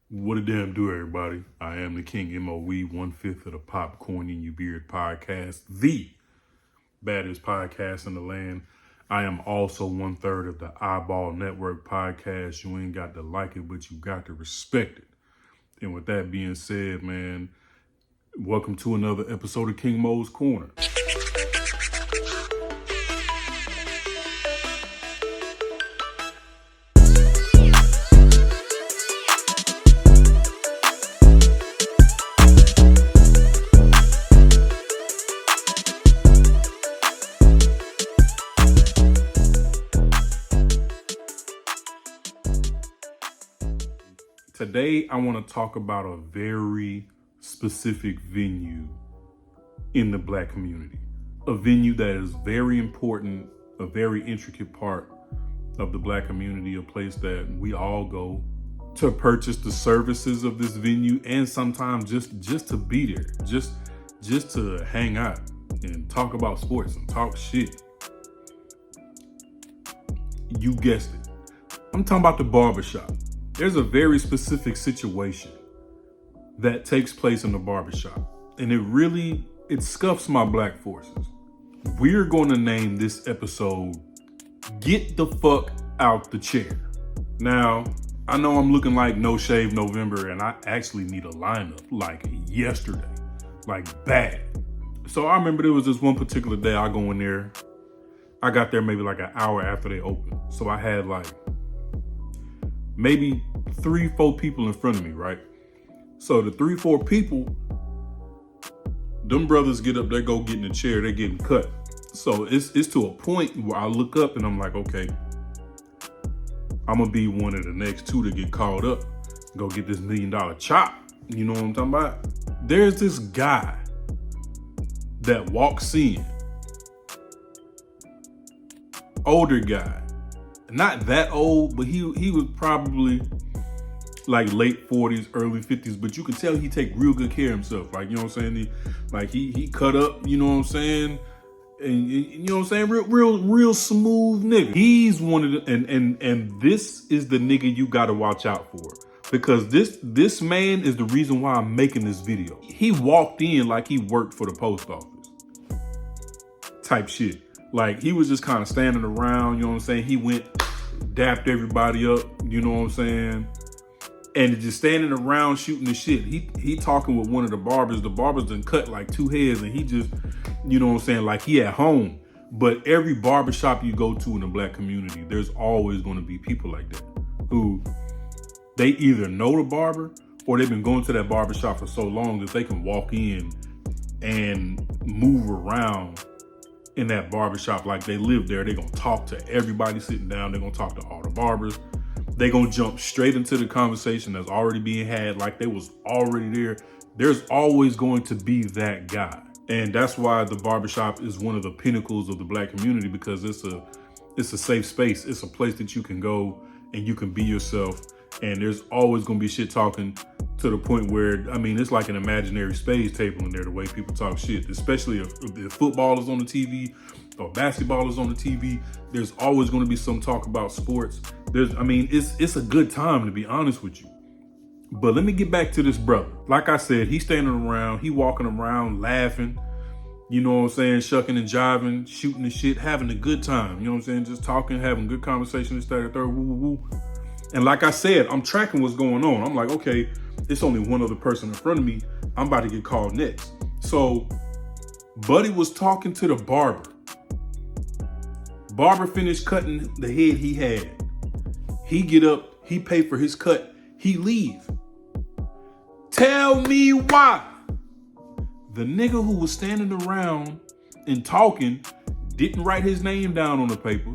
What a damn do, everybody. I am the King Moe, 1/5 of the Popcorn in Your Beard podcast, the baddest podcast in the land. I am also 1/3 of the iBallNetwork podcast. You ain't got to like it, but you got to respect it. And with that being said, man, welcome to another episode of King Moe's Corner. Today, I want to talk about a very specific venue in the Black community. A venue that is very important, a very intricate part of the Black community, a place that we all go to purchase the services of this venue, and sometimes just to be there, just to hang out and talk about sports and talk shit. You guessed it. I'm talking about the barbershop. There's a very specific situation that takes place in the barbershop, and it scuffs my Black forces. We're going to name this episode Get the Fuck Out the Chair. Now, I know I'm looking like No Shave November, and I actually need a lineup like yesterday, like bad. So I remember there was this one particular day I go in there. I got there maybe like an hour after they opened. So I had like maybe 3-4 people in front of me, right? So the 3-4 people, them brothers get up, they go get in the chair, they getting cut. So it's to a point where I look up and I'm like, okay, I'm gonna be one of the next two to get called up, go get this $1 million chop. You know what I'm talking about? There's this guy that walks in, older guy, not that old, but he was probably like late 40s, early 50s, but you can tell he take real good care of himself. Like, you know what I'm saying? He cut up, you know what I'm saying? And you know what I'm saying? Real smooth nigga. He's one of the, and this is the nigga you gotta watch out for. Because this man is the reason why I'm making this video. He walked in like he worked for the post office. Type shit. Like, he was just kind of standing around, you know what I'm saying? He went, dapped everybody up, you know what I'm saying? And just standing around shooting the shit. He talking with one of the barbers. The barbers done cut like 2 heads, and he just, you know what I'm saying, like he at home. But every barbershop you go to in the Black community, there's always going to be people like that who they either know the barber or they've been going to that barbershop for so long that they can walk in and move around in that barbershop like they live there. They're gonna talk to everybody sitting down. They're gonna talk to all the barbers. They're gonna jump straight into the conversation that's already being had like they was already there. There's always going to be that guy. And that's why the barbershop is one of the pinnacles of the Black community, because it's a safe space. It's a place that you can go and you can be yourself. And there's always gonna be shit talking, to the point where, I mean, it's like an imaginary spades table in there, the way people talk shit, especially if football is on the TV or basketball is on the TV. There's always going to be some talk about sports. It's a good time, to be honest with you. But let me get back to this brother. Like I said, he's standing around, he walking around laughing, you know what I'm saying, shucking and jiving, shooting the shit, having a good time, you know what I'm saying, just talking, having good conversation, this, that, and third, woo, woo, woo. And like I said, I'm tracking what's going on. I'm like, okay, it's only one other person in front of me. I'm about to get called next. So Buddy was talking to the barber. Barber finished cutting the head he had. He get up, he pay for his cut, he leave. Tell me why the nigga who was standing around and talking didn't write his name down on the paper,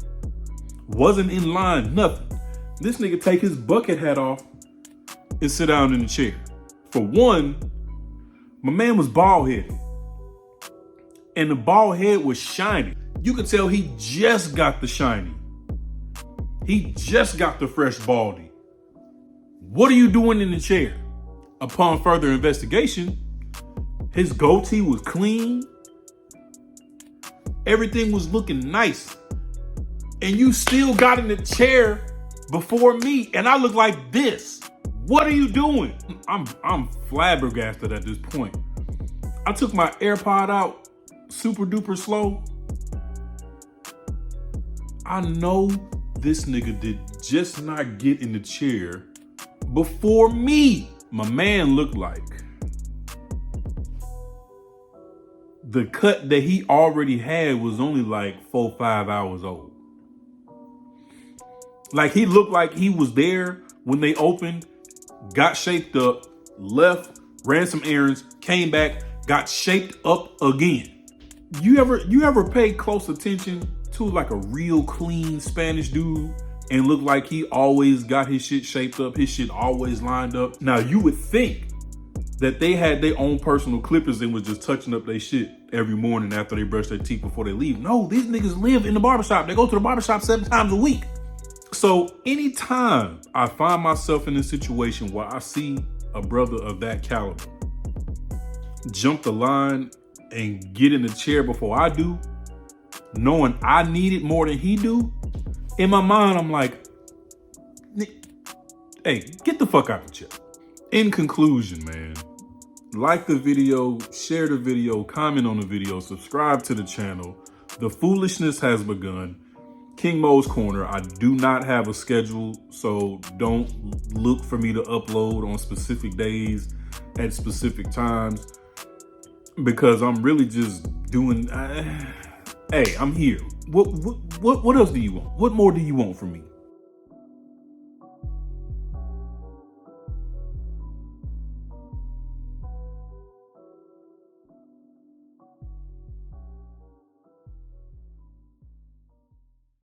wasn't in line, nothing. This nigga take his bucket hat off and sit down in the chair. For one, my man was bald headed, and the bald head was shiny. You could tell he just got the shiny. He just got the fresh baldy. What are you doing in the chair? Upon further investigation, his goatee was clean. Everything was looking nice. And you still got in the chair before me, and I look like this. What are you doing? I'm flabbergasted at this point. I took my AirPod out super duper slow. I know this nigga did just not get in the chair before me. My man looked like the cut that he already had was only like 4 or 5 hours old. Like he looked like he was there when they opened, got shaped up, left, ran some errands, came back, got shaped up again. You ever pay close attention to like a real clean Spanish dude and look like he always got his shit shaped up, his shit always lined up? Now you would think that they had their own personal clippers and was just touching up their shit every morning after they brush their teeth before they leave. No, these niggas live in the barbershop. They go to the barbershop 7 times a week. So anytime I find myself in a situation where I see a brother of that caliber jump the line and get in the chair before I do, knowing I need it more than he do, in my mind, I'm like, hey, get the fuck out the chair. In conclusion, man, like the video, share the video, comment on the video, subscribe to the channel. The foolishness has begun. King Moe's Corner. I do not have a schedule, so don't look for me to upload on specific days at specific times because I'm really just doing. Hey, I'm here. What else do you want? What more do you want from me?